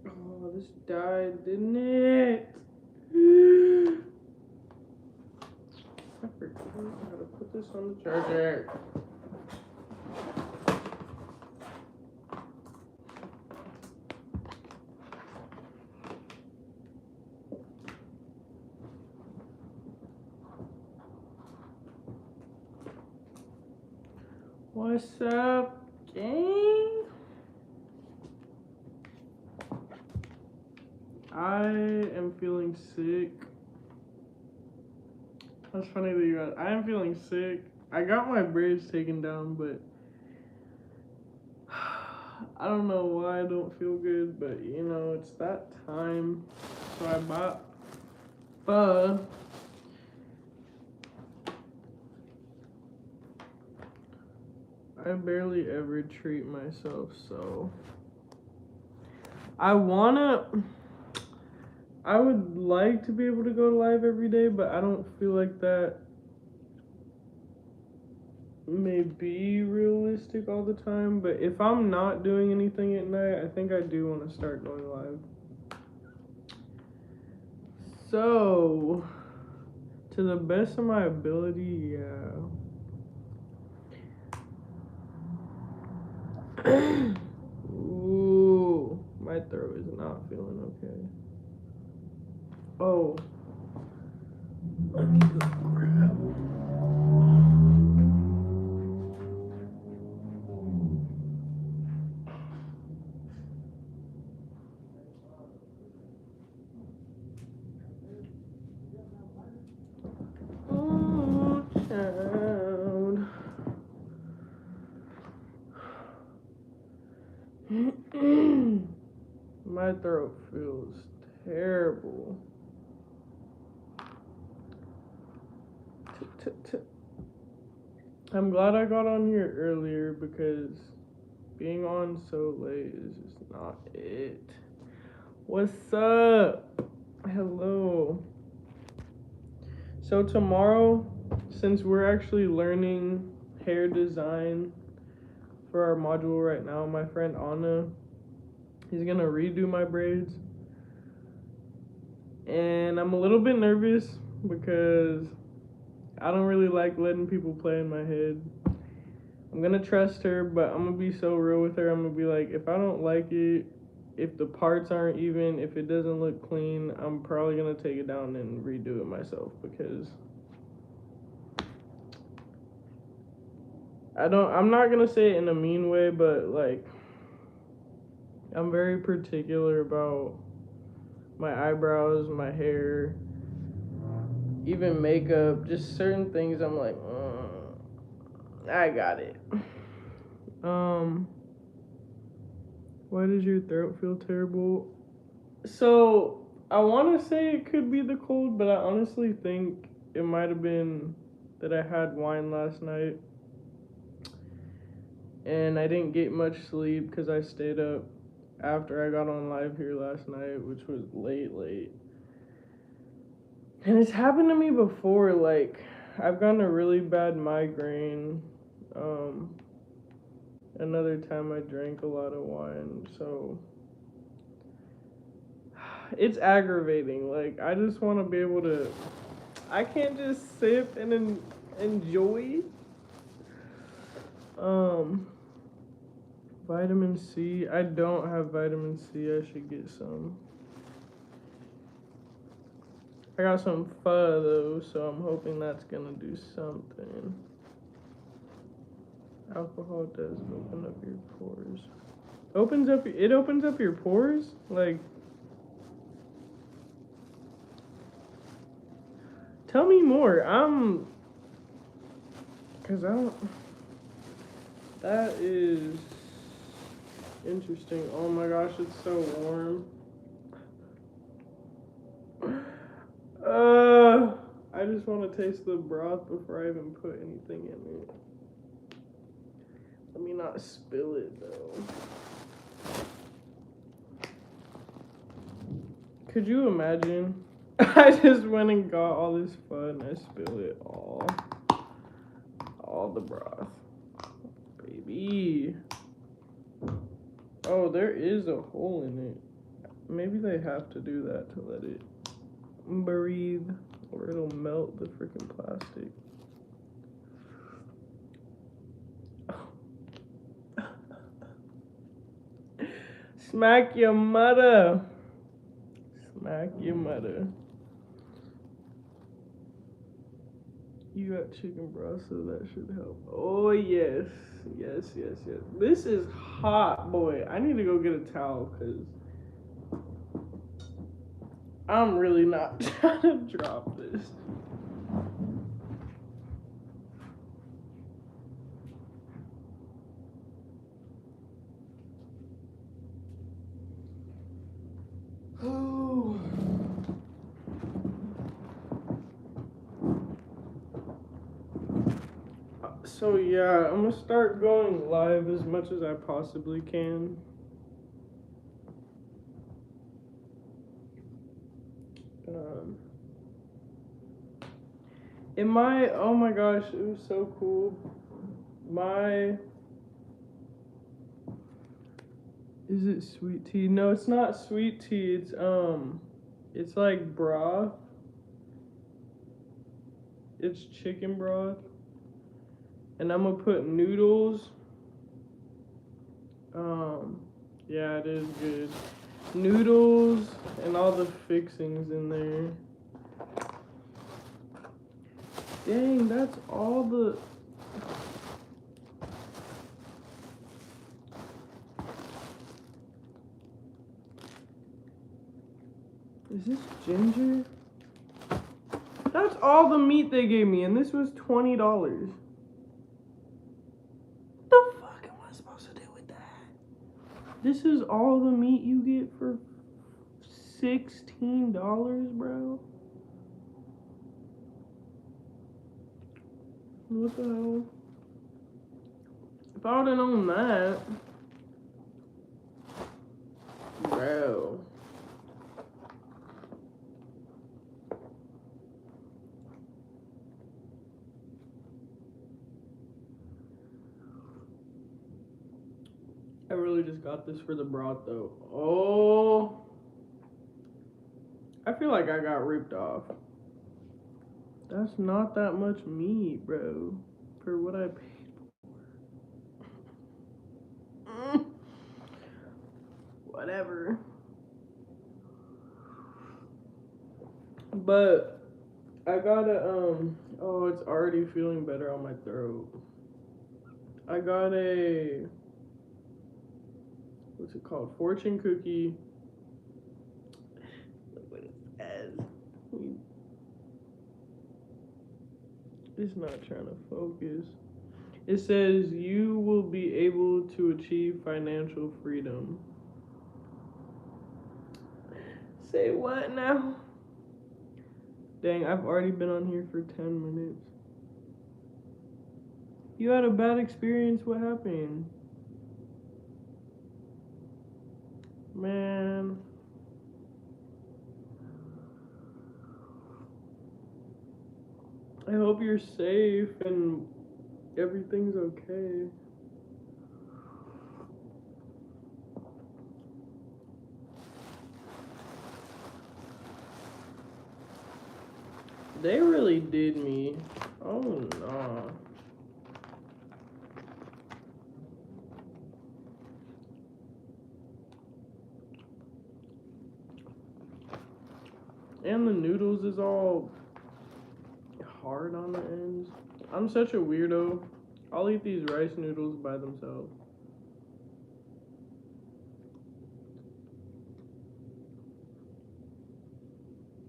Oh, this died, didn't it? I forgot how to put this on the charger. What's up, gang? I am feeling sick. That's funny that you got. I am feeling sick. I got my braids taken down, but I don't know why I don't feel good. But you know, it's that time. So I bought pho. I barely ever treat myself, so I would like to be able to go live every day, but I don't feel like that may be realistic all the time. But if I'm not doing anything at night, I think I do want to start going live. So, to the best of my ability, yeah. Ooh, my throat is not feeling okay. Oh, let me go grab. Oh, child. My throat feels terrible. I'm glad I got on here earlier because being on so late is just not it. What's up? Hello. So tomorrow, since we're actually learning hair design for our module right now, my friend Anna, he's gonna redo my braids. And I'm a little bit nervous because I don't really like letting people play in my head. I'm gonna trust her, but I'm gonna be so real with her. I'm gonna be like, if I don't like it, if the parts aren't even, if it doesn't look clean, I'm probably gonna take it down and redo it myself because I'm not gonna say it in a mean way, but like, I'm very particular about my eyebrows, my hair, even makeup, just certain things. I'm like, I got it. Why does your throat feel terrible? So I want to say it could be the cold, but I honestly think it might have been that I had wine last night and I didn't get much sleep because I stayed up after I got on live here last night, which was late. And it's happened to me before. Like, I've gotten a really bad migraine. Another time I drank a lot of wine, so it's aggravating. Like, I just want to be able to. I can't just sip and enjoy. Um, Vitamin C. I don't have vitamin C. I should get some. I got some pho though, so I'm hoping that's gonna do something. Alcohol does open up your pores. It opens up your pores? Like, tell me more. Cause I don't, that is interesting. Oh my gosh, it's so warm. I just want to taste the broth before I even put anything in it. Let me not spill it though. Could you imagine? I just went and got all this pho and I spilled it all the broth, baby. Oh, there is a hole in it. Maybe they have to do that to let it breathe, or it'll melt the freaking plastic. Smack your mother. Smack your mother. You got chicken broth, so that should help. Oh, yes. Yes. This is hot, boy. I need to go get a towel, because I'm really not trying to drop this. Oh. So yeah, I'm gonna start going live as much as I possibly can. Oh my gosh, it was so cool. Is it sweet tea? No, it's not sweet tea. It's like broth. It's chicken broth. And I'm gonna put noodles. Yeah, it is good. Noodles and all the fixings in there. Dang, that's all the... Is this ginger? That's all the meat they gave me, and this was $20. What the fuck am I supposed to do with that? This is all the meat you get for $16, bro? What the hell? If I would've known that... Bro. I really just got this for the broth, though. Oh. I feel like I got ripped off. That's not that much meat, bro. For what I paid for. Whatever. But I gotta, oh, it's already feeling better on my throat. I got a, what's it called? Fortune cookie. Look what it says. It's not trying to focus. It says you will be able to achieve financial freedom. Say what now? Dang, I've already been on here for 10 minutes. You had a bad experience? What happened? Man. I hope you're safe and everything's okay. They really did me. Oh no. And the noodles is all hard on the ends. I'm such a weirdo. I'll eat these rice noodles by themselves.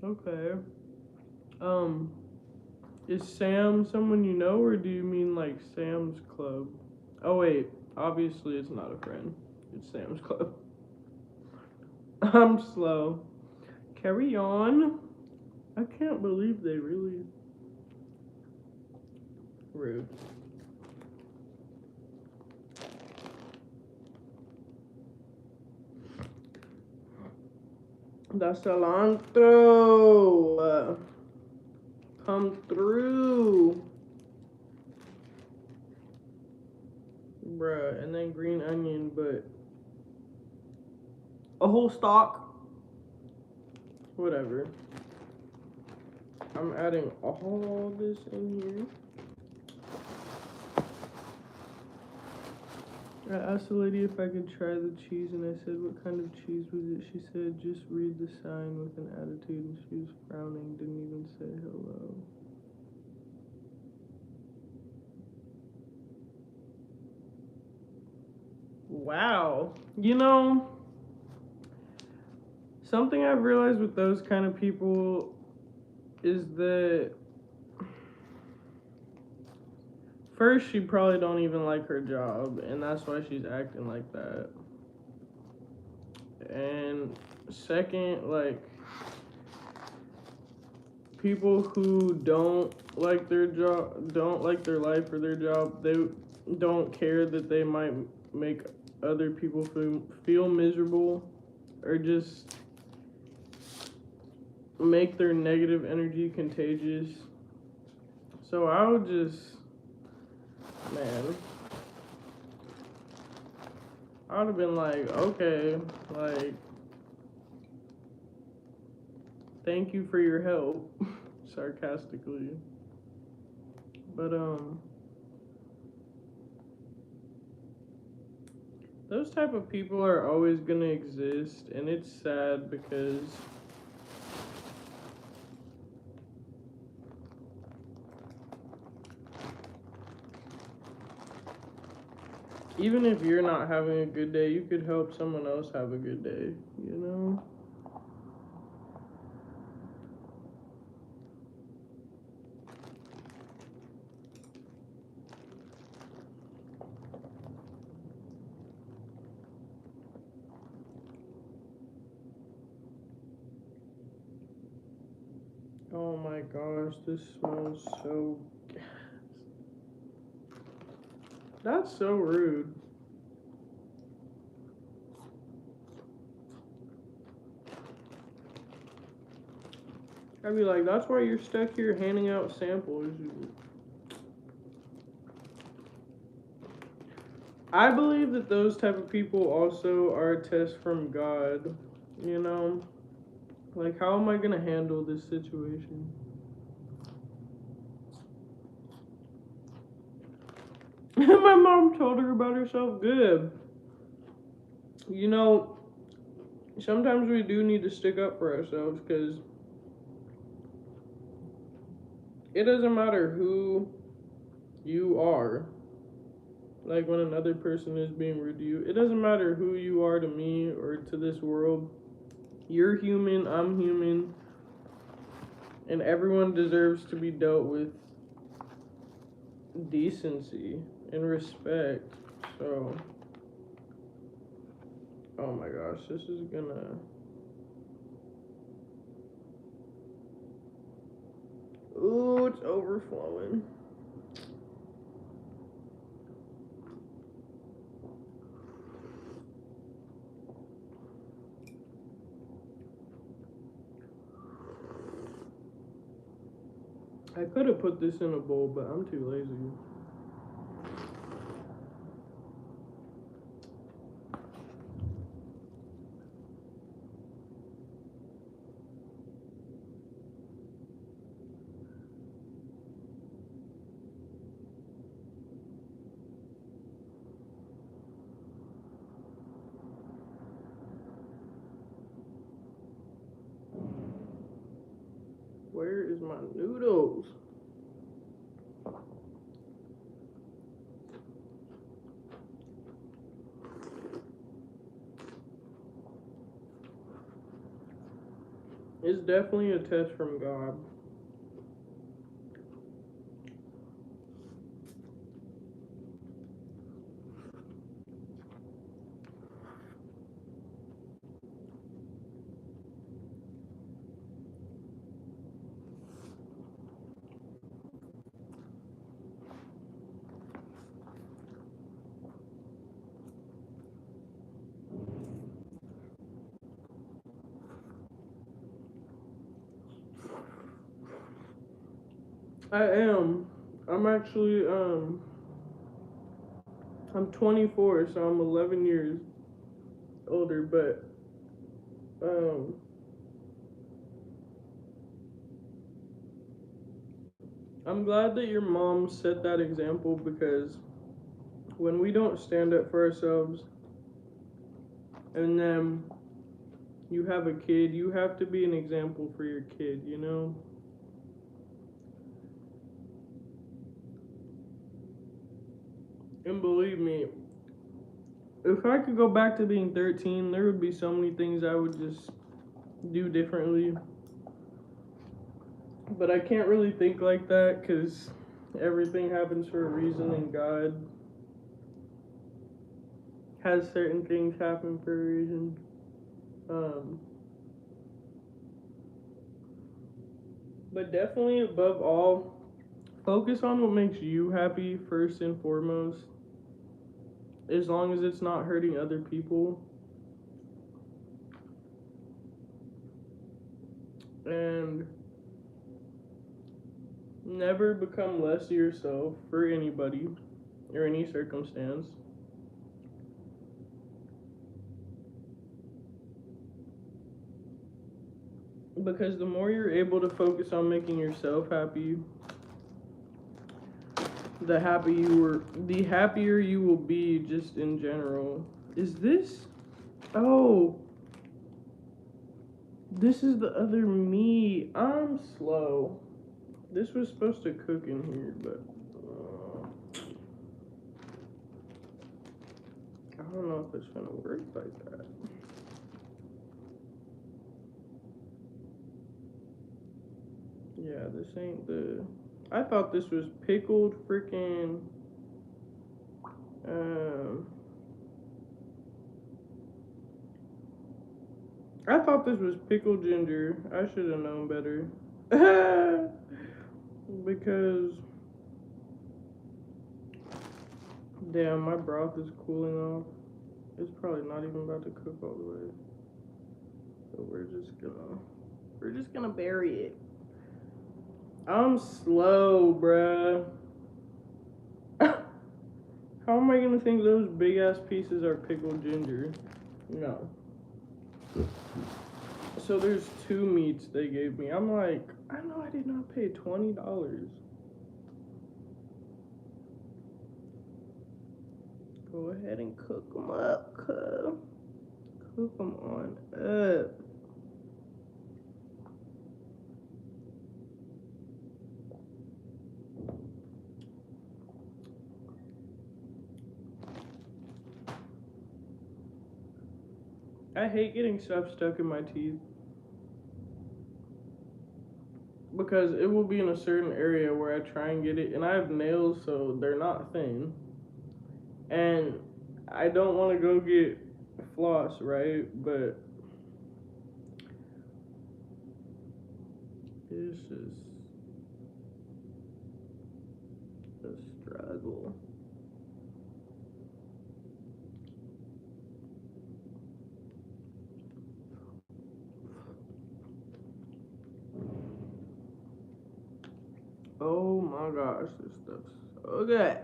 Okay. Is Sam someone you know, or do you mean like Sam's Club? Oh wait, obviously it's not a friend. It's Sam's Club. I'm slow. Carry on. I can't believe they really... Rude. The cilantro. Come through. Bruh, and then green onion, but a whole stalk. Whatever. I'm adding all this in here. I asked the lady if I could try the cheese, and I said, what kind of cheese was it? She said, just read the sign with an attitude, and she was frowning, didn't even say hello. Wow. Something I've realized with those kind of people is that first, she probably don't even like her job, and that's why she's acting like that. And second, like, people who don't like their job, don't like their life or their job, they don't care that they might make other people feel miserable, or just make their negative energy contagious. So I would just, man, I would have been like, okay, like, thank you for your help, sarcastically. But those type of people are always gonna exist, and it's sad because even if you're not having a good day, you could help someone else have a good day, you know? Oh my gosh, this smells so gas. That's so rude. I'd be like, that's why you're stuck here handing out samples. I believe that those type of people also are a test from God, you know? Like, how am I gonna handle this situation? My mom told her about herself. Good. You know, sometimes we do need to stick up for ourselves, because it doesn't matter who you are. Like, when another person is being rude to you, it doesn't matter who you are to me or to this world. You're human, I'm human, and everyone deserves to be dealt with decency and respect. So, oh my gosh, this is gonna. Ooh, it's overflowing. I could have put this in a bowl, but I'm too lazy. Where is my noodles? It's definitely a test from God. I am. I'm actually, I'm 24, so I'm 11 years older, but, um, I'm glad that your mom set that example, because when we don't stand up for ourselves and then you have a kid, you have to be an example for your kid, you know? And believe me, if I could go back to being 13, there would be so many things I would just do differently. But I can't really think like that because everything happens for a reason, and God has certain things happen for a reason. Um, but definitely, above all, focus on what makes you happy first and foremost, as long as it's not hurting other people. And never become less of yourself for anybody or any circumstance. Because the more you're able to focus on making yourself happy, the happier you will be just in general. Is this? Oh, this is the other me. I'm slow. This was supposed to cook in here, but I don't know if it's gonna work like that. Yeah, this ain't the. I thought this was pickled freaking. Um, I thought this was pickled ginger. I should have known better. Because, damn, my broth is cooling off. It's probably not even about to cook all the way. So we're just gonna bury it. I'm slow, bruh. How am I gonna think those big ass pieces are pickled ginger? No. So there's two meats they gave me. I'm like, I know I did not pay $20. Go ahead and cook them up, cuz. Cook them on up. I hate getting stuff stuck in my teeth. Because it will be in a certain area where I try and get it, and I have nails, so they're not thin. And I don't want to go get floss, right? But it's just a struggle. Oh my gosh, this stuff's so good.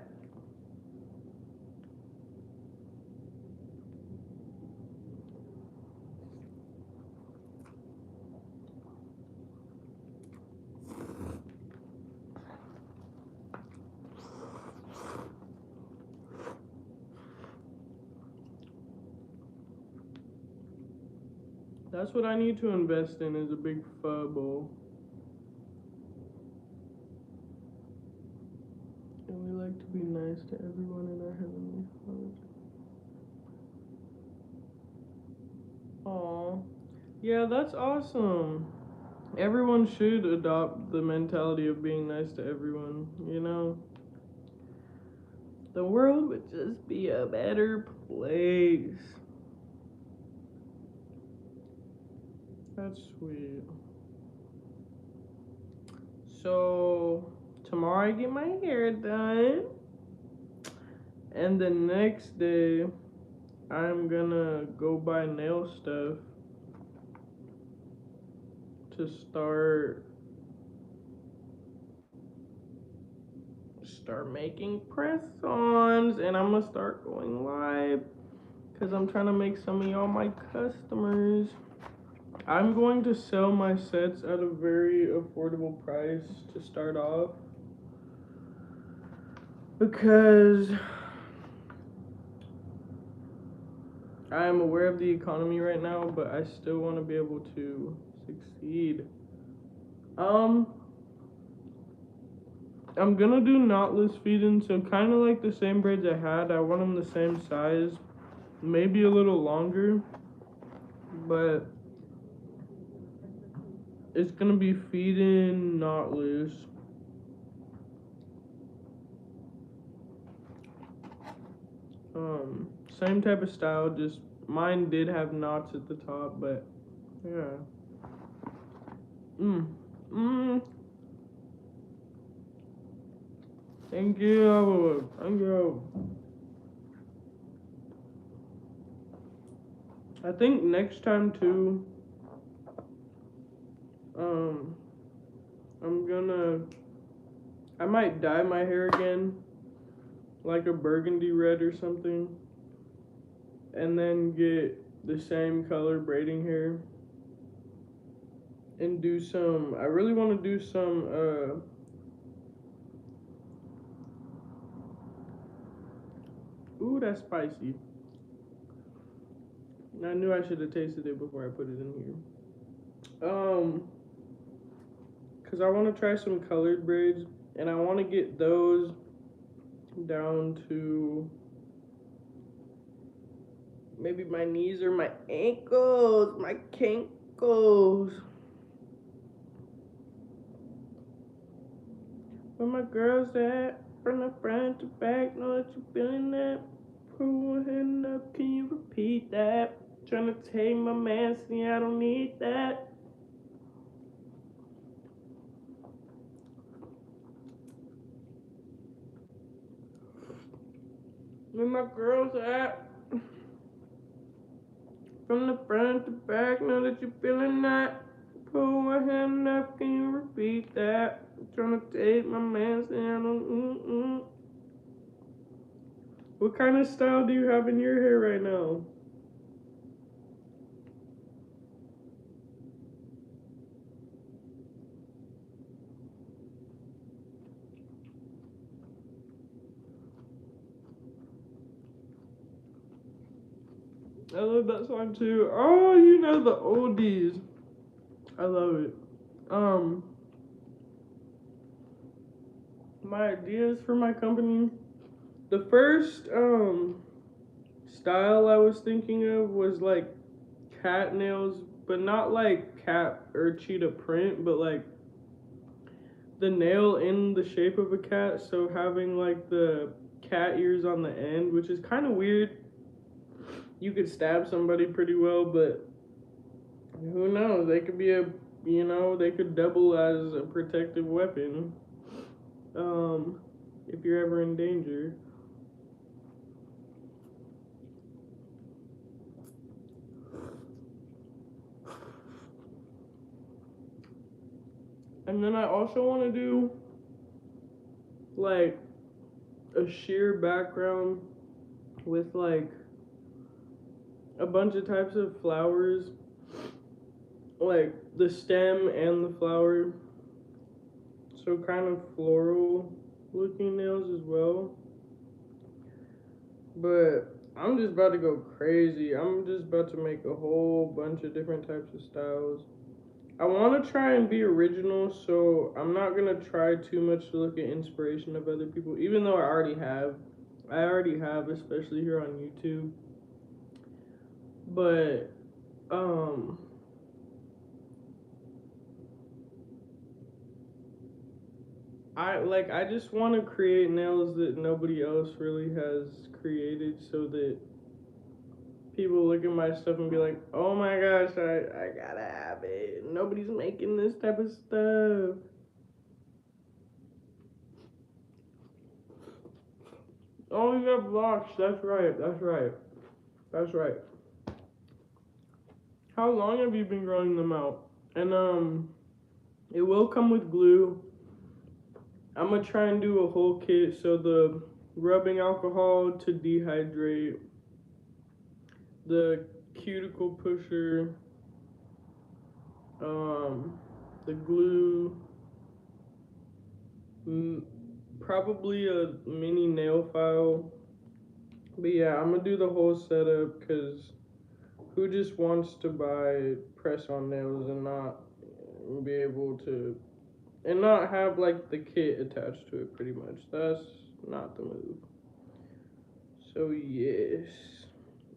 That's what I need to invest in, is a big pho bowl. And we like to be nice to everyone in our heavenly Father. Aw. Yeah, that's awesome. Everyone should adopt the mentality of being nice to everyone, you know? The world would just be a better place. That's sweet. So, tomorrow I get my hair done. And the next day, I'm gonna go buy nail stuff to start making press-ons, and I'm gonna start going live because I'm trying to make some of y'all my customers. I'm going to sell my sets at a very affordable price to start off. because I am aware of the economy right now, but I still want to be able to succeed. I'm gonna do knotless feeding, so kind of like the same braids I had. I want them the same size, maybe a little longer, but it's gonna be feeding knotless. Same type of style, just mine did have knots at the top, but yeah. Mm. Mm. Thank you. Thank you. I think next time too, um, I might dye my hair again, like a burgundy red or something, and then get the same color braiding hair, and do some, I really want to do some, ooh, that's spicy. I knew I should have tasted it before I put it in here. Cause I want to try some colored braids, and I want to get those down to maybe my knees or my ankles, my cankles. Where my girls at? From the front to back, know that you feeling that? Put one hand up, can you repeat that? Tryna take my man, see I don't need that. Where my girls at? From the front to back, know that you feeling that? Put one hand up, can you repeat that? Tryna take my man, see I don't. What kind of style do you have in your hair right now? I love that song too. Oh, you know the oldies. I love it. Um, my ideas for my company. The first style I was thinking of was like cat nails, but not like cat or cheetah print, but like the nail in the shape of a cat, so having like the cat ears on the end, which is kind of weird. You could stab somebody pretty well, but who knows? They could be they could double as a protective weapon. If you're ever in danger. And then I also want to do like a sheer background with like a bunch of types of flowers, like the stem and the flower. So kind of floral looking nails as well. But I'm just about to go crazy. I'm just about to make a whole bunch of different types of styles. I want to try and be original, so I'm not going to try too much to look at inspiration of other people, even though I already have. I already have, especially here on YouTube. But, I just want to create nails that nobody else really has created, so that people look at my stuff and be like, oh my gosh, I gotta have it. Nobody's making this type of stuff. Oh, you got blocks. That's right. That's right. That's right. How long have you been growing them out? And it will come with glue. I'm gonna try and do a whole kit. So the rubbing alcohol to dehydrate, the cuticle pusher, the glue, probably a mini nail file. But yeah, I'm gonna do the whole setup because who just wants to buy press-on nails and not be able to, and not have like the kit attached to it pretty much. That's not the move. So yes,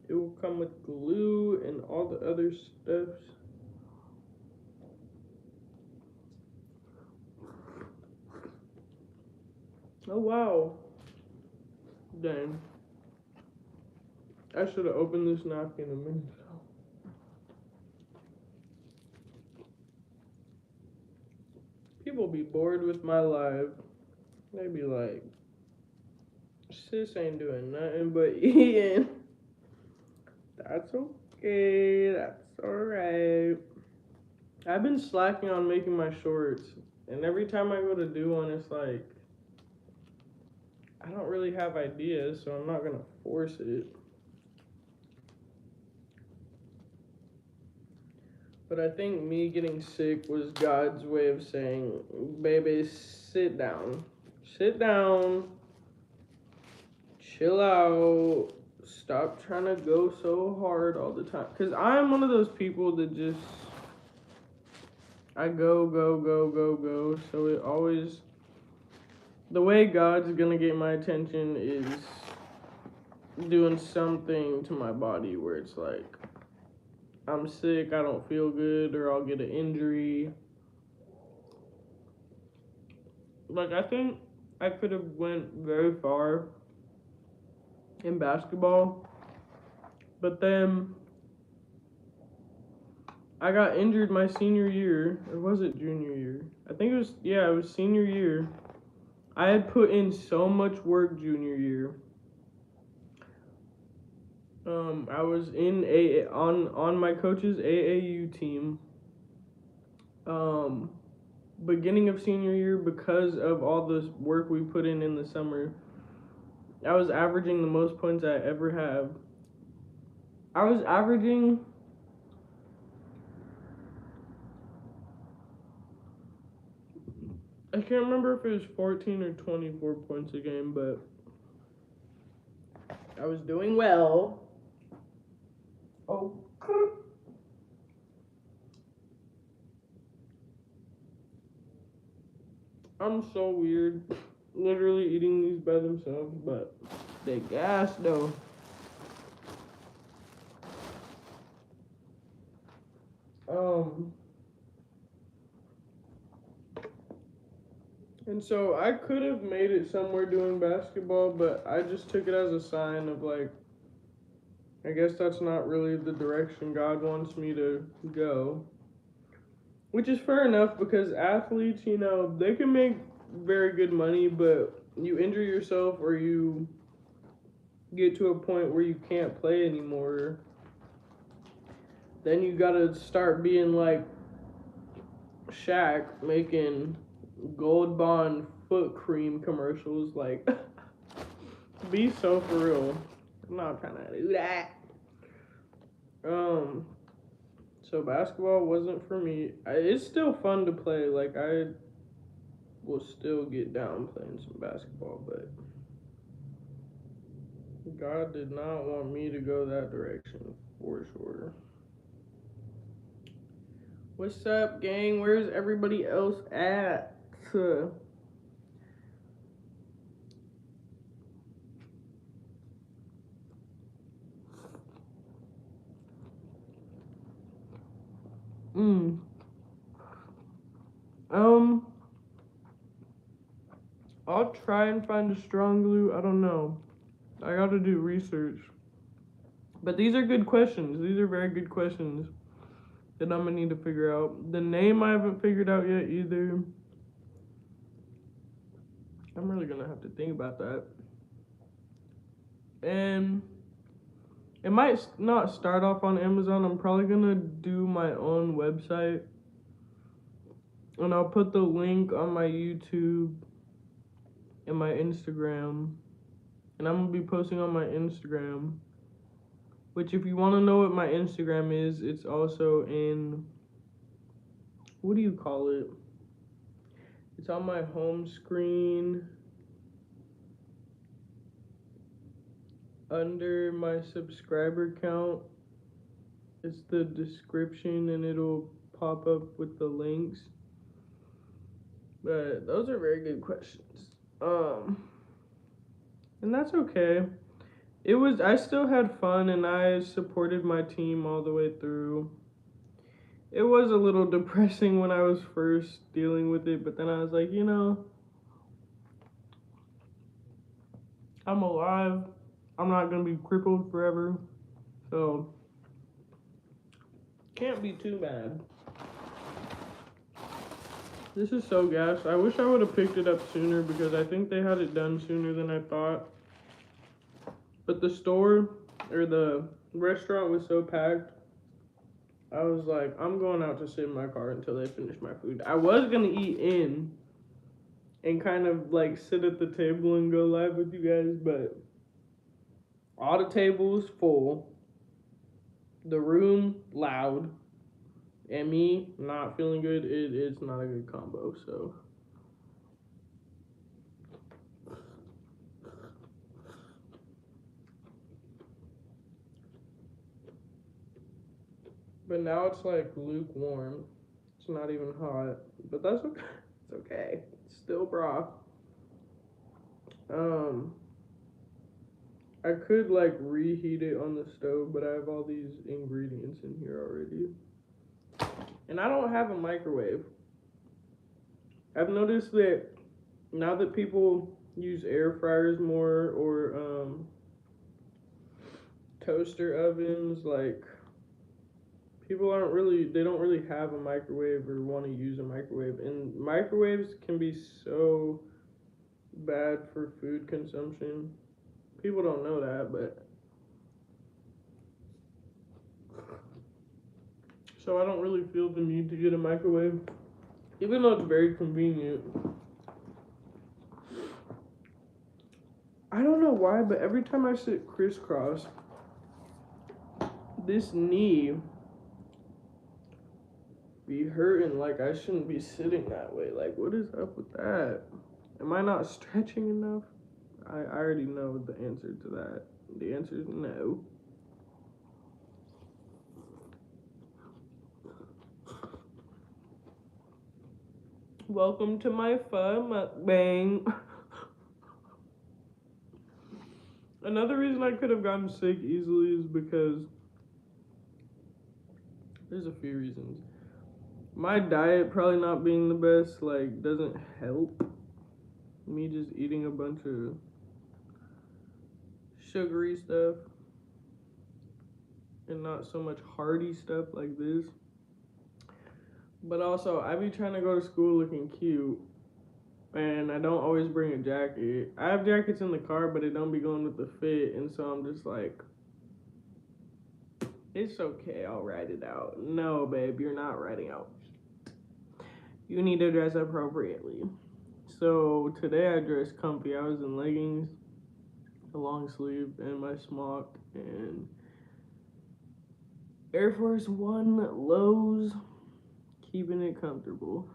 it will come with glue and all the other stuff. Oh wow. Dang. I should have opened this napkin a minute ago. People be bored with my life. They be like, sis ain't doing nothing but eating. That's okay. That's alright. I've been slacking on making my shorts. And every time I go to do one, it's like, I don't really have ideas, so I'm not going to force it. But I think me getting sick was God's way of saying, baby, sit down. Sit down. Chill out. Stop trying to go so hard all the time. Because I'm one of those people that just, I go. So it always, the way God's going to get my attention is doing something to my body where it's like, I'm sick, I don't feel good, or I'll get an injury. Like, I think I could have went very far in basketball, but then I got injured my senior year, or was it junior year? I think it was senior year. I had put in so much work junior year. I was in on my coach's AAU team. Beginning of senior year, because of all the work we put in the summer, I was averaging the most points I ever have. I was averaging I can't remember if it was 14 or 24 points a game, but I was doing well. Oh. I'm so weird. Literally eating these by themselves, but they gas though. And so I could have made it somewhere doing basketball, but I just took it as a sign of like, I guess that's not really the direction God wants me to go. Which is fair enough because athletes, they can make very good money, but you injure yourself or you get to a point where you can't play anymore, then you gotta start being like Shaq making Gold Bond foot cream commercials. Like, be so for real. I'm not trying to do that. So basketball wasn't for me. It's still fun to play. Like, I will still get down playing some basketball, but God did not want me to go that direction for sure. What's up, gang? Where's everybody else at? I'll try and find a strong glue. I don't know. I gotta do research. But these are good questions. These are very good questions that I'm gonna need to figure out. The name I haven't figured out yet either. I'm really gonna have to think about that. And it might not start off on Amazon. I'm probably gonna do my own website. And I'll put the link on my YouTube and my Instagram. And I'm gonna be posting on my Instagram. Which, if you want to know what my Instagram is, it's also in, what do you call it? It's on my home screen. under my subscriber count. It's the description and it'll pop up with the links. But those are very good questions. And that's okay. I still had fun and I supported my team all the way through. It was a little depressing when I was first dealing with it, but then I was like, I'm alive. I'm not gonna be crippled forever. So can't be too bad. This is so gas. I wish I would have picked it up sooner because I think they had it done sooner than I thought. But the store or the restaurant was so packed. I was like, I'm going out to sit in my car until they finish my food. I was gonna eat in and kind of like sit at the table and go live with you guys, but all the tables full, the room loud, and me not feeling good. It's not a good combo. So but now it's like lukewarm. It's not even hot, but that's okay. It's okay. It's still broth. I could like reheat it on the stove, but I have all these ingredients in here already. And I don't have a microwave. I've noticed that now that people use air fryers more or toaster ovens, like people they don't really have a microwave or want to use a microwave. And microwaves can be so bad for food consumption. People don't know that, but so I don't really feel the need to get a microwave, even though it's very convenient. I don't know why, but every time I sit crisscross, this knee be hurting like I shouldn't be sitting that way. Like, what is up with that? Am I not stretching enough? I already know the answer to that. The answer is no. Welcome to my pho mukbang. Another reason I could have gotten sick easily is because there's a few reasons. My diet probably not being the best, like, doesn't help. Me just eating a bunch of sugary stuff and not so much hearty stuff like this. But also, I be trying to go to school looking cute, and I don't always bring a jacket. I have jackets in the car, but it don't be going with the fit, and so I'm just like, it's okay, I'll ride it out. No, babe, you're not riding out. You need to dress appropriately. So today I dressed comfy. I was in leggings, a long sleeve, and my smock, and Air Force One lows, keeping it comfortable.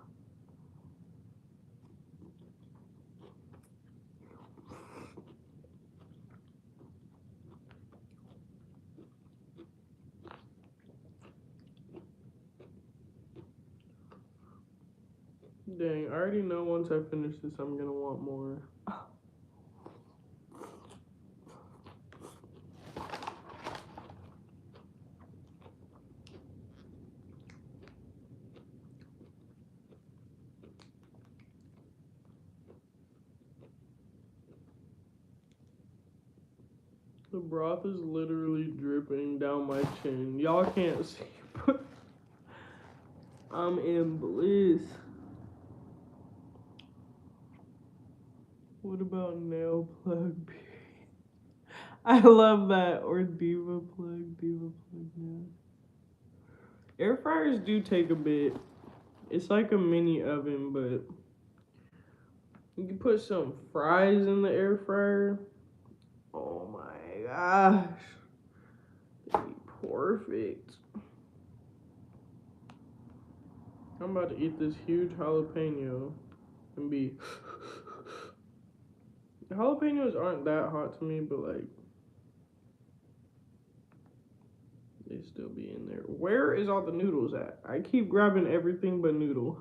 Dang, I already know once I finish this, I'm gonna want more. The broth is literally dripping down my chin. Y'all can't see, but I'm in bliss. What about nail plug period? I love that. Or diva plug nail. Air fryers do take a bit. It's like a mini oven, but you can put some fries in the air fryer. Oh my gosh. It'd be perfect. I'm about to eat this huge jalapeno and be... Jalapenos aren't that hot to me, but like, They still be in there. Where is all the noodles at? I keep grabbing everything but noodle.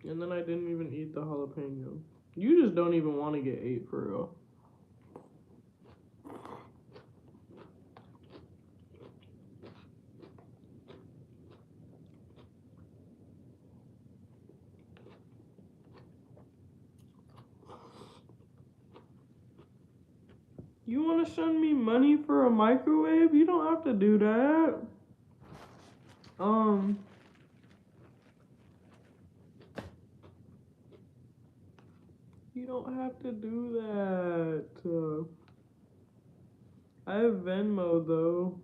And then I didn't even eat the jalapeno. You just don't even want to get ate for real. You want to send me money for a microwave? You don't have to do that. You don't have to do that. I have Venmo though.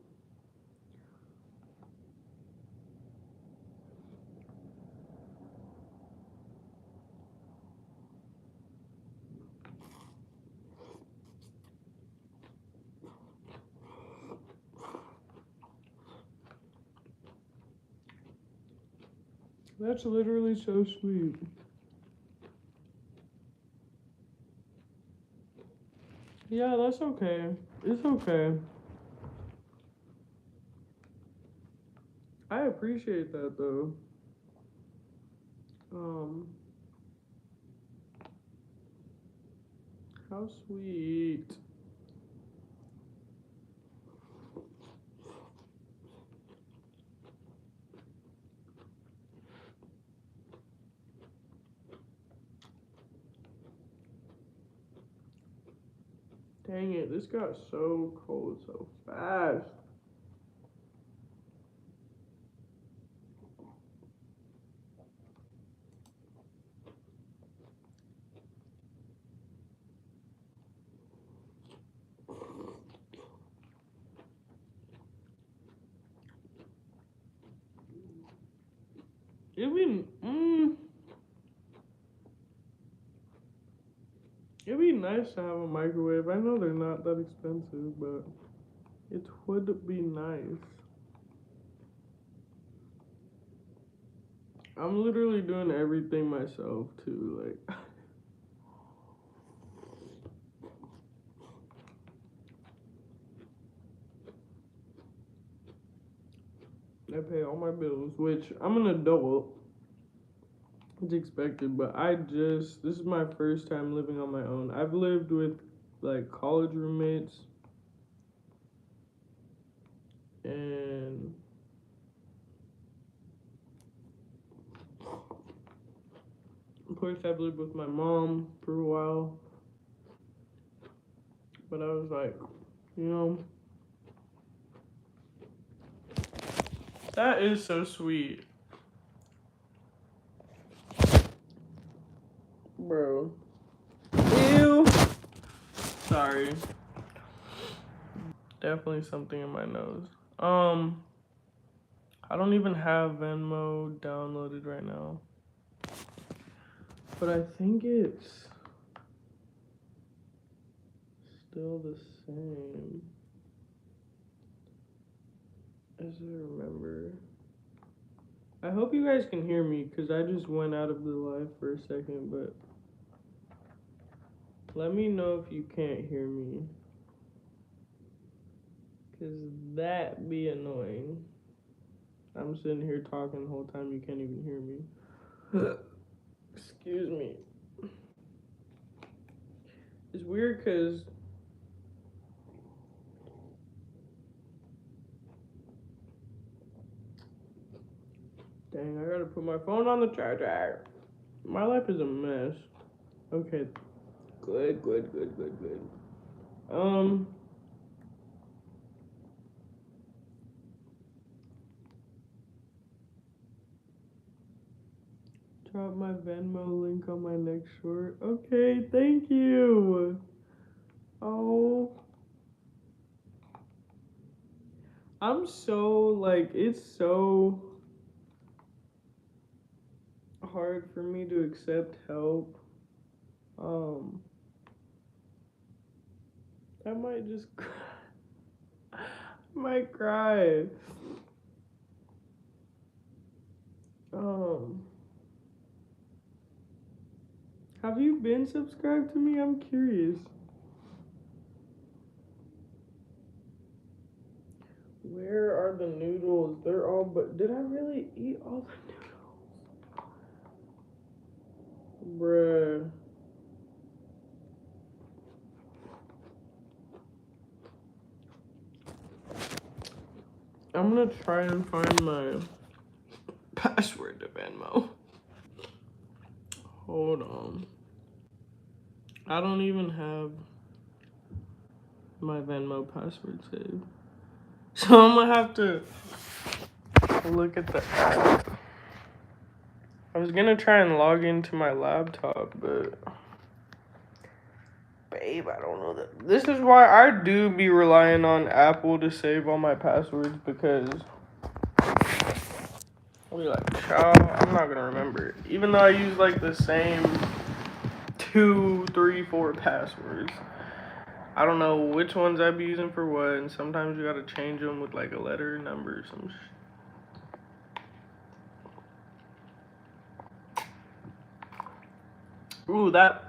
That's literally so sweet. Yeah, that's okay. It's okay. I appreciate that though. How sweet. Dang it, this got so cold so fast. It'd be nice to have a microwave. I know they're not that expensive, but it would be nice. I'm literally doing everything myself too, like I pay all my bills, which I'm an adult. It's expected, but this is my first time living on my own. I've lived with like college roommates and of course I've lived with my mom for a while. But I was like, you know, that is so sweet. Bro. Ew. Sorry. Definitely something in my nose. I don't even have Venmo downloaded right now. But I think it's still the same as I remember. I hope you guys can hear me because I just went out of the live for a second, but let me know if you can't hear me. Because that be annoying. I'm sitting here talking the whole time, you can't even hear me. Excuse me. It's weird because dang, I gotta put my phone on the charger. My life is a mess. Okay. Good. Drop my Venmo link on my next short. Okay, thank you. Oh. I'm so, like, it's so hard for me to accept help. I might just I might cry. Have you been subscribed to me? I'm curious. Where are the noodles? They're all, but did I really eat all the noodles? Bruh. I'm gonna try and find my password to Venmo. Hold on. I don't even have my Venmo password saved. So I'm gonna have to look at the app. I was gonna try and log into my laptop, but babe, I don't know that. This is why I do be relying on Apple to save all my passwords, because I'll be like, child, I'm not gonna remember it. Even though I use like the same 2, 3, 4 passwords. I don't know which ones I be using for what, and sometimes you gotta change them with like a letter, number, or some Ooh, that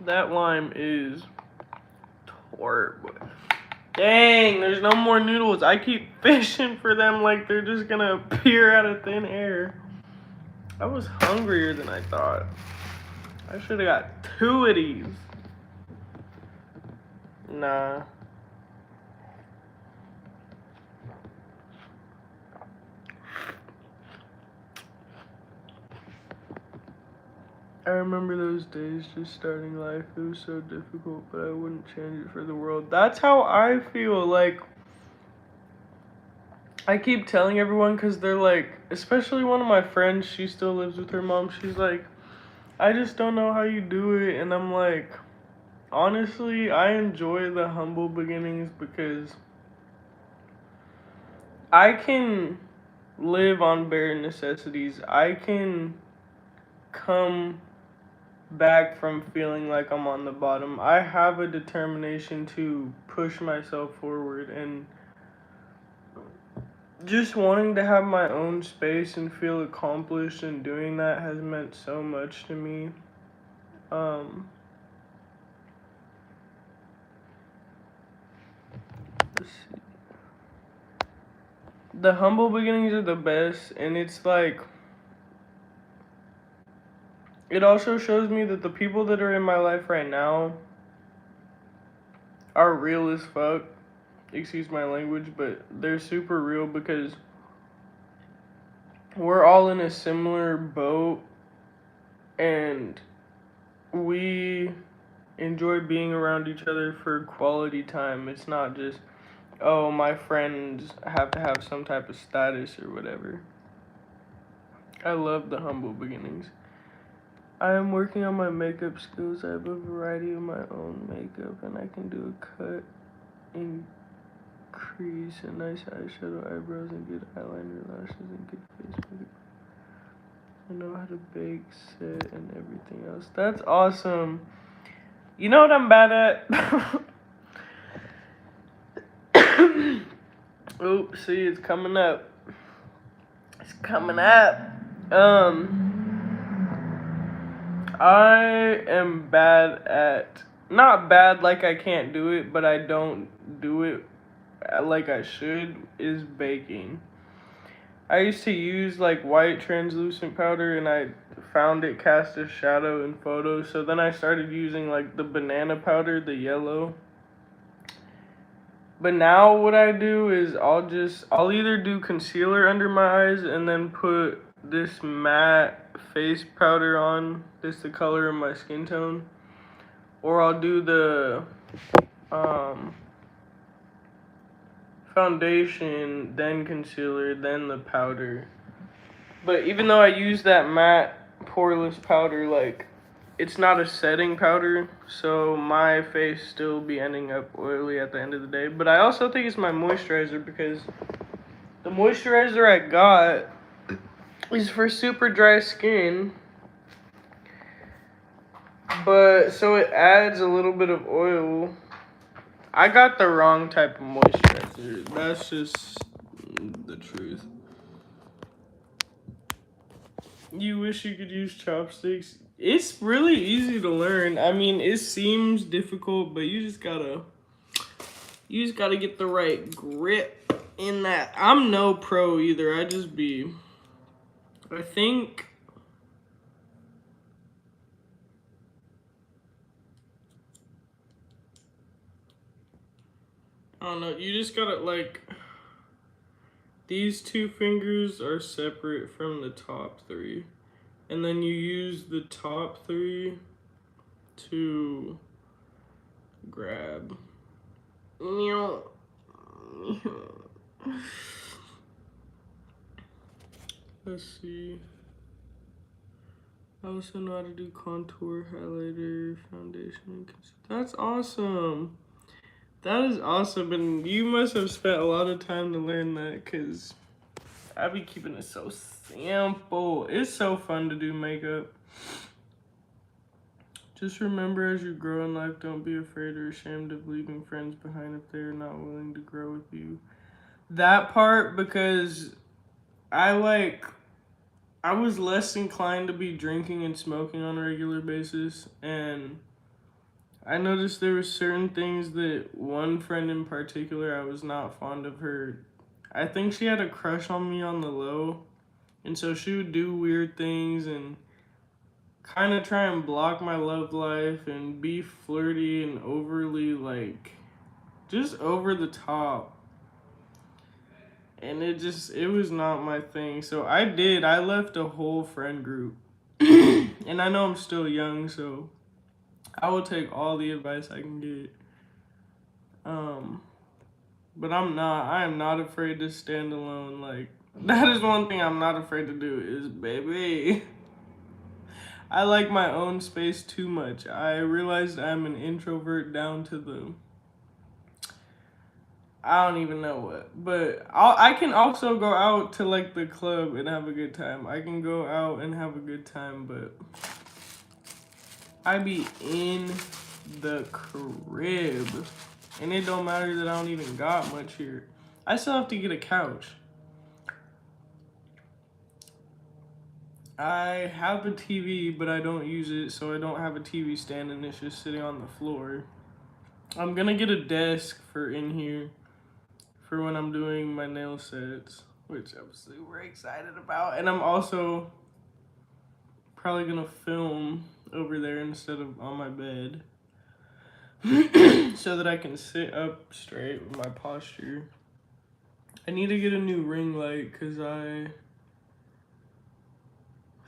lime is horrible. Dang, there's no more noodles. I keep fishing for them like they're just gonna appear out of thin air. I was hungrier than I thought. I should have got 2 of these. Nah. I remember those days just starting life. It was so difficult, but I wouldn't change it for the world. That's how I feel. Like, I keep telling everyone, because they're like, especially one of my friends, she still lives with her mom. She's like, I just don't know how you do it. And I'm like, honestly, I enjoy the humble beginnings because I can live on bare necessities. I can come back from feeling like I'm on the bottom. I have a determination to push myself forward, and just wanting to have my own space and feel accomplished and doing that has meant so much to me. Let's see. The humble beginnings are the best, and it's like, it also shows me that the people that are in my life right now are real as fuck. Excuse my language, but they're super real because we're all in a similar boat, and we enjoy being around each other for quality time. It's not just, oh, my friends have to have some type of status or whatever. I love the humble beginnings. I am working on my makeup skills. I have a variety of my own makeup, and I can do a cut, increase, a nice eyeshadow, eyebrows, and good eyeliner, lashes, and good face makeup. I know how to bake, set, and everything else. That's awesome. You know what I'm bad at? Oh, see, it's coming up. It's coming up. I am bad at, not bad like I can't do it, but I don't do it like I should, is baking. I used to use like white translucent powder, and I found it cast a shadow in photos, so then I started using like the banana powder, the yellow. But now what I do is I'll either do concealer under my eyes and then put this matte face powder on, this the color of my skin tone, or I'll do the foundation, then concealer, then the powder. But even though I use that matte poreless powder, like, it's not a setting powder, so my face still be ending up oily at the end of the day. But I also think it's my moisturizer, because the moisturizer I got is for super dry skin, but so it adds a little bit of oil. I got the wrong type of moisturizer. That's just the truth. You wish you could use chopsticks? It's really easy to learn. I mean, it seems difficult, but you just gotta get the right grip in that. I'm no pro either. I think I don't know. You just gotta like these two fingers are separate from the top three, and then you use the top three to grab. Let's see. I also know how to do contour, highlighter, foundation. That's awesome. That is awesome, and you must have spent a lot of time to learn that, because I be keeping it so simple. It's so fun to do makeup. Just remember, as you grow in life, don't be afraid or ashamed of leaving friends behind if they are not willing to grow with you. That part, because I was less inclined to be drinking and smoking on a regular basis, and I noticed there were certain things that one friend in particular, I was not fond of her. I think she had a crush on me on the low, and so she would do weird things and kind of try and block my love life and be flirty and overly like just over the top. And it was not my thing. So I left a whole friend group. And I know I'm still young, so I will take all the advice I can get. But I am not afraid to stand alone. Like, that is one thing I'm not afraid to do is, baby, I like my own space too much. I realized I'm an introvert down to the, I don't even know what. But I can also go out to like the club and have a good time. I can go out and have a good time, but I be in the crib. And it don't matter that I don't even got much here. I still have to get a couch. I have a TV, but I don't use it, so I don't have a TV stand and it's just sitting on the floor. I'm gonna get a desk for in here for when I'm doing my nail sets, which I'm super excited about. And I'm also probably gonna film over there instead of on my bed so that I can sit up straight with my posture. I need to get a new ring light because I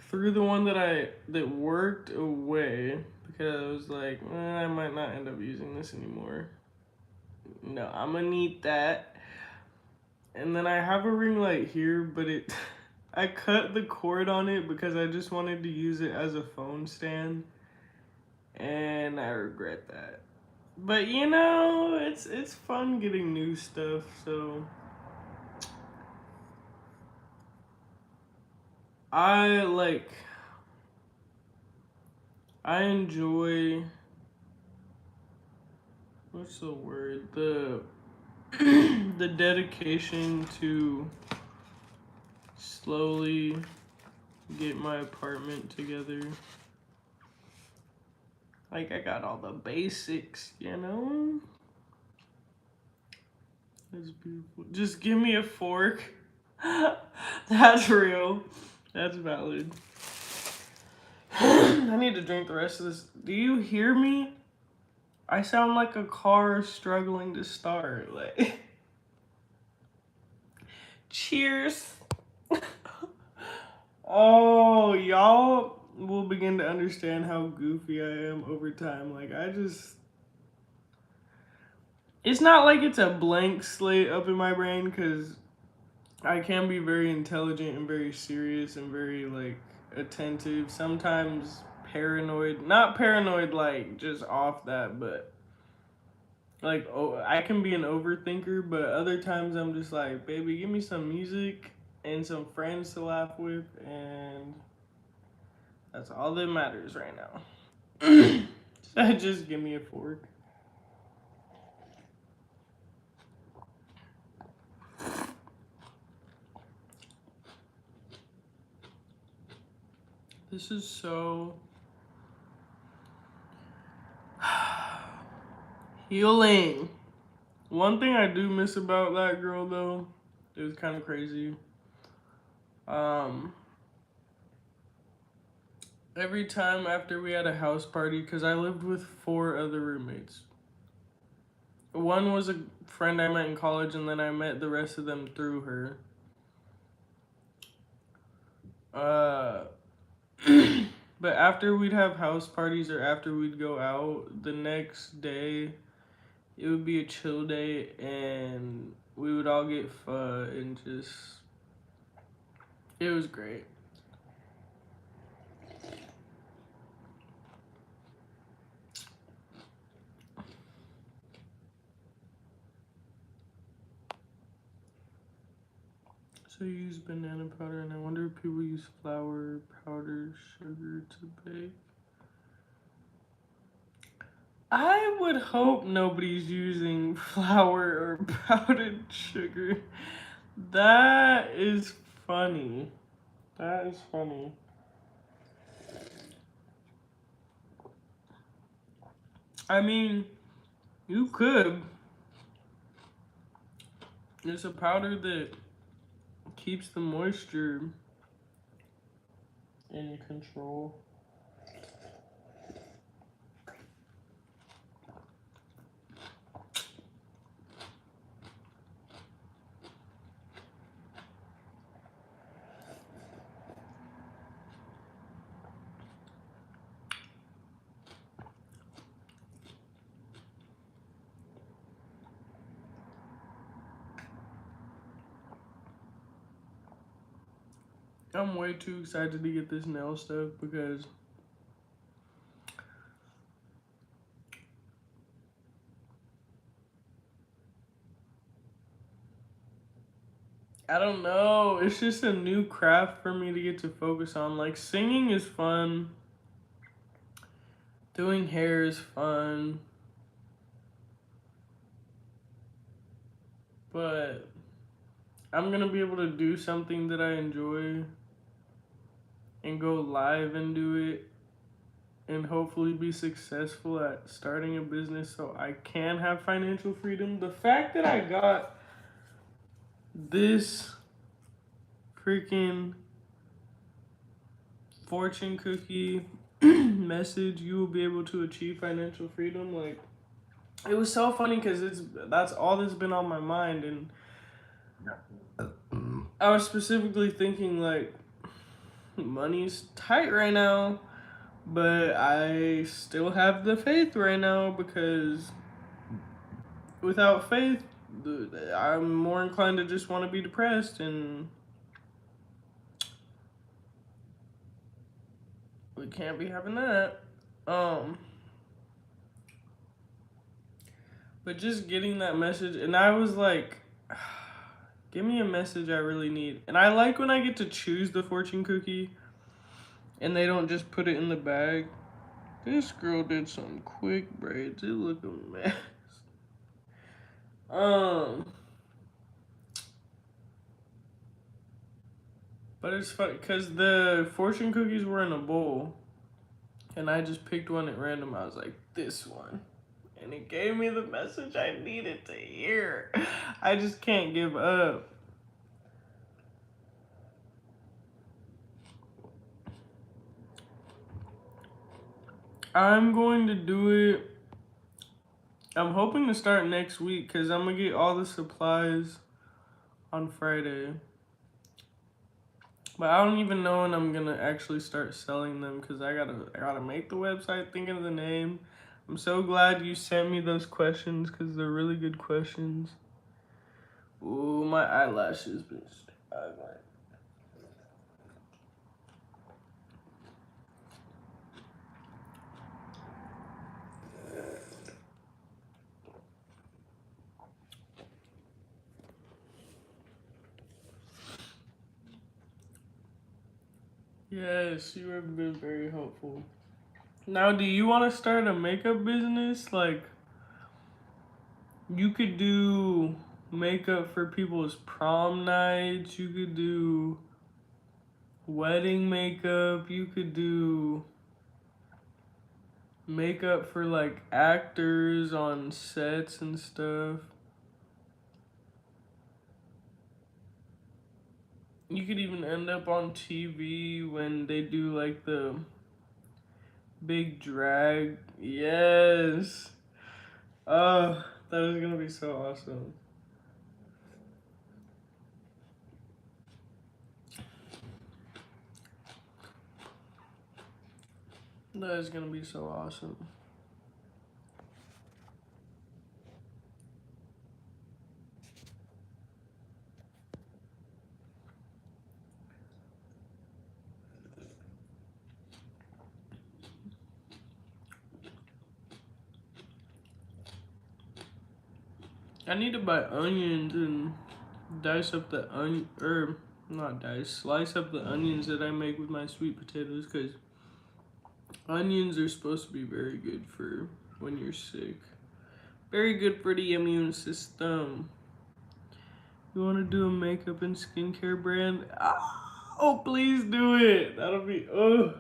threw the one that worked away because I was like, I might not end up using this anymore. No, I'm gonna need that. And then I have a ring light here, but I cut the cord on it because I just wanted to use it as a phone stand. And I regret that. But you know, it's fun getting new stuff, so I enjoy, what's the word? The dedication to slowly get my apartment together. Like, I got all the basics, you know? That's beautiful. Just give me a fork. That's real. That's valid. I need to drink the rest of this. Do you hear me? I sound like a car struggling to start. Like, cheers. Oh, y'all will begin to understand how goofy I am over time. Like, it's not like it's a blank slate up in my brain, because I can be very intelligent and very serious and very, like, attentive. Sometimes paranoid. Not paranoid, like, just off that, but, like, I can be an overthinker, but other times I'm just like, baby, give me some music and some friends to laugh with, and that's all that matters right now. Just give me a fork. This is so Healing. One thing I do miss about that girl, though, it was kind of crazy. Every time after we had a house party, because I lived with 4 other roommates. One was a friend I met in college, and then I met the rest of them through her. But after we'd have house parties or after we'd go out, the next day, it would be a chill day, and we would all get pho and just, it was great. So you use banana powder, and I wonder if people use flour, powder, sugar to bake. I would hope nobody's using flour or powdered sugar. That is funny. That is funny. I mean, you could. It's a powder that keeps the moisture in control. I'm way too excited to get this nail stuff because I don't know. It's just a new craft for me to get to focus on. Like, singing is fun. Doing hair is fun. But I'm going to be able to do something that I enjoy and go live and do it and hopefully be successful at starting a business so I can have financial freedom. The fact that I got this freaking fortune cookie message, you will be able to achieve financial freedom, like, it was so funny because that's all that's been on my mind. And I was specifically thinking, like, money's tight right now, but I still have the faith right now because without faith, I'm more inclined to just want to be depressed, and we can't be having that. But just getting that message, and I was like, give me a message I really need. And I like when I get to choose the fortune cookie and they don't just put it in the bag. This girl did some quick braids. It look a mess. But it's funny because the fortune cookies were in a bowl, and I just picked one at random. I was like, this one. And it gave me the message I needed to hear. I just can't give up. I'm going to do it. I'm hoping to start next week because I'm going to get all the supplies on Friday. But I don't even know when I'm going to actually start selling them because I gotta make the website, thinking of the name. I'm so glad you sent me those questions because they're really good questions. Ooh, my eyelashes been struggling. Yes, you have been very helpful. Now, do you want to start a makeup business? Like, you could do makeup for people's prom nights. You could do wedding makeup. You could do makeup for like actors on sets and stuff. You could even end up on TV when they do like the big drag. Yes. Oh, that was gonna be so awesome. That is gonna be so awesome. I need to buy onions and dice up the onion, or not dice, slice up the onions that I make with my sweet potatoes, because onions are supposed to be very good for when you're sick. Very good for the immune system. You want to do a makeup and skincare brand? Oh, please do it. That'll be, oh.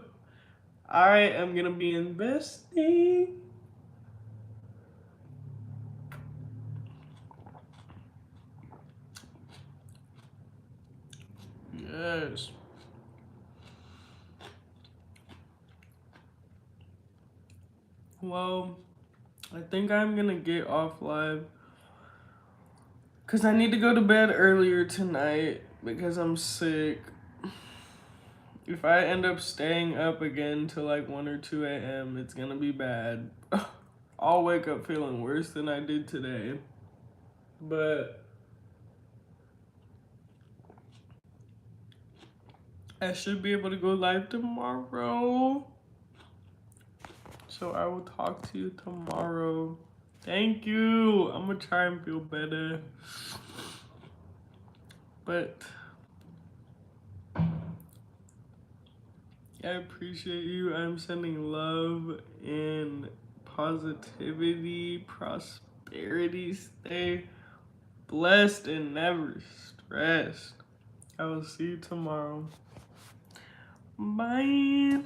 I am going to be investing. Yes. Well, I think I'm going to get off live because I need to go to bed earlier tonight because I'm sick. If I end up staying up again till like 1 or 2 a.m., it's gonna be bad. I'll wake up feeling worse than I did today. But I should be able to go live tomorrow. So I will talk to you tomorrow. Thank you. I'm gonna try and feel better. But I appreciate you. I'm sending love and positivity, prosperity. Stay blessed and never stressed. I will see you tomorrow. Bye.